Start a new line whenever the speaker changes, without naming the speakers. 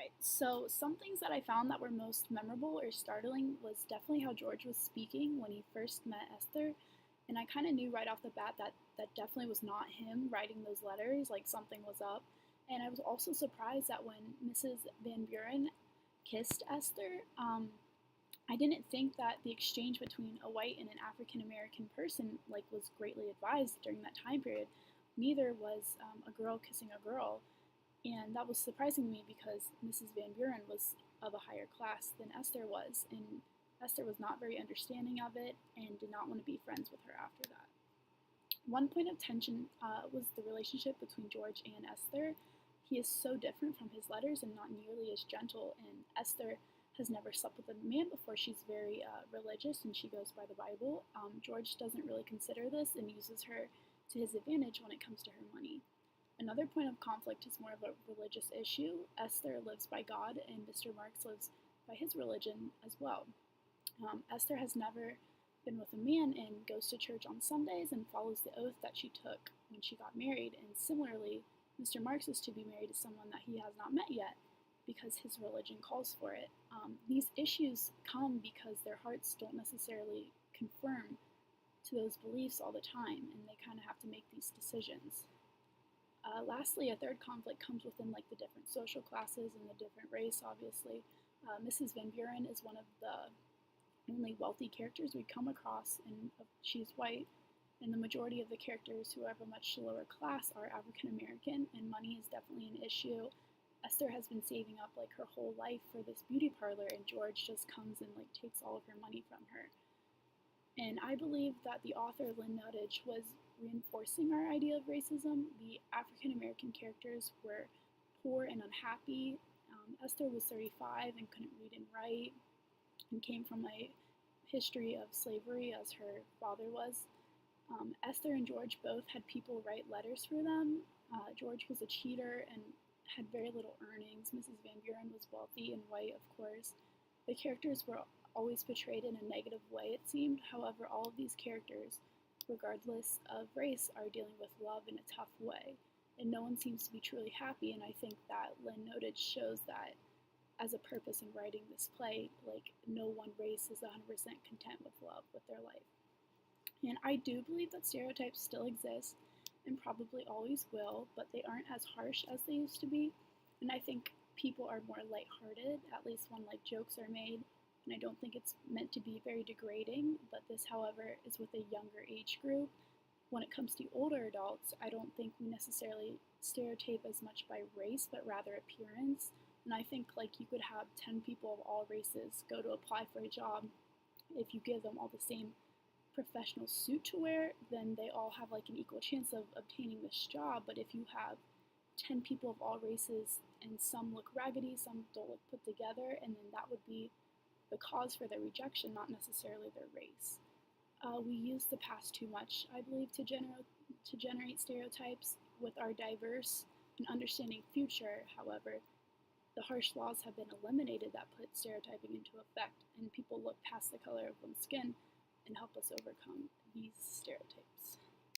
Alright, so some things that I found that were most memorable or startling was definitely how George was speaking when he first met Esther. And I kind of knew right off the bat that that definitely was not him writing those letters, like something was up. And I was also surprised that when Mrs. Van Buren kissed Esther, I didn't think that the exchange between a white and an African American person was greatly advised during that time period. Neither was a girl kissing a girl, and that was surprising to me because Mrs. Van Buren was of a higher class than Esther was, and Esther was not very understanding of it and did not want to be friends with her after that. One point of tension was the relationship between George and Esther. He is so different from his letters and not nearly as gentle, and Esther has never slept with a man before. She's very religious and she goes by the Bible. George doesn't really consider this and uses her to his advantage when it comes to her money. Another point of conflict is more of a religious issue. Esther lives by God, and Mr. Marks lives by his religion as well. Esther has never been with a man and goes to church on Sundays and follows the oath that she took when she got married. And similarly, Mr. Marks is to be married to someone that he has not met yet because his religion calls for it. These issues come because their hearts don't necessarily conform to those beliefs all the time, and they kind of have to make these decisions. Lastly, a third conflict comes within the different social classes and the different race. Obviously, Mrs. Van Buren is one of the only wealthy characters we come across, and she's white. And the majority of the characters who are of a much lower class are African American, and money is definitely an issue. Esther has been saving up her whole life for this beauty parlor, and George just comes and takes all of her money from her. And I believe that the author Lynn Nottage was reinforcing our idea of racism. The African American characters were poor and unhappy. Esther was 35 and couldn't read and write, and came from a history of slavery as her father was. Esther and George both had people write letters for them. George was a cheater and had very little earnings. Mrs. Van Buren was wealthy and white, of course. The characters were always portrayed in a negative way, it seemed. However, all of these characters, regardless of race, are dealing with love in a tough way. And no one seems to be truly happy, and I think that Lynn Nottage shows that as a purpose in writing this play. No one race is 100% content with love with their life. And I do believe that stereotypes still exist and probably always will, but they aren't as harsh as they used to be. And I think people are more lighthearted, at least when jokes are made. And I don't think it's meant to be very degrading, but this, however, is with a younger age group. When it comes to older adults, I don't think we necessarily stereotype as much by race, but rather appearance. And I think you could have 10 people of all races go to apply for a job. If you give them all the same professional suit to wear, then they all have an equal chance of obtaining this job. But if you have 10 people of all races and some look raggedy, some don't look put together, and then that would be the cause for their rejection, not necessarily their race. We use the past too much, I believe, to generate stereotypes. With our diverse and understanding future, however, the harsh laws have been eliminated that put stereotyping into effect, and people look past the color of one's skin and help us overcome these stereotypes.